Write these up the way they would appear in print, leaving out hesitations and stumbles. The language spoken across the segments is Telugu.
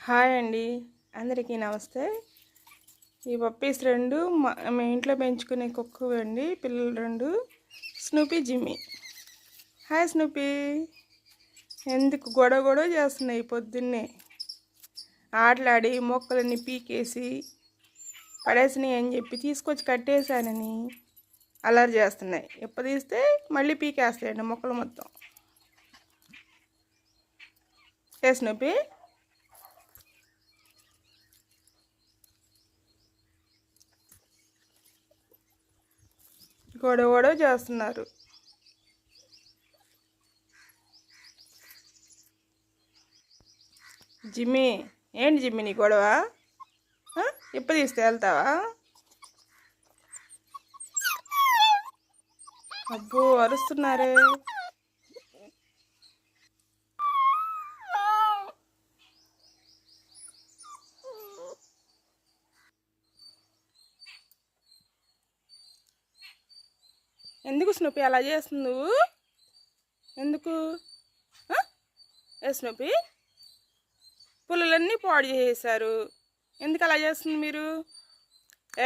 హాయ్ అండి, అందరికీ నమస్తే. ఈ పప్పీస్ రెండు మా ఇంట్లో పెంచుకునే కుక్క అండి. పిల్లలు రెండు స్నూపీ, జిమ్మీ. Hi Snoopy. ఎందుకు గొడవ చేస్తున్నాయి పొద్దున్నే? ఆటలాడి మొక్కలన్నీ పీకేసి పడేసినాయి అని చెప్పి తీసుకొచ్చి కట్టేశానని అల్లరి చేస్తున్నాయి. ఎప్పుడు తీస్తే మళ్ళీ పీకేస్తాయండి మొక్కలు మొత్తం. ఏ స్నూపీ, గొడవ చేస్తున్నారు. జిమ్మీ, ఏంటి జిమ్మీ నీ గొడవ? ఎప్పుడు తీస్తే వెళ్తావా? అబ్బో, అరుస్తున్నారే. ఎందుకు స్నూపీ అలా చేస్తుంది నువ్వు? ఎందుకు? ఏ స్నూపీ, పుల్లలన్నీ పాడు చేసేసారు. ఎందుకు అలా చేస్తుంది మీరు?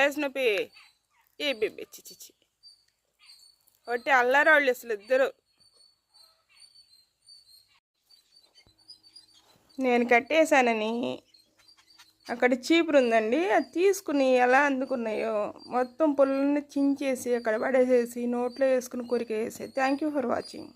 ఏ స్నూపీ, ఏ బేబీ, చిచి ఒకటి అల్లారోళ్ళు అసలు ఇద్దరు. నేను కట్టేశానని అక్కడ చీపురు ఉందండి, అది తీసుకుని ఎలా అందుకున్నాయో మొత్తం పుల్లల్ని చించేసి అక్కడ పడేసేసి నోట్లో వేసుకుని కొరికేసి. Thank you for watching.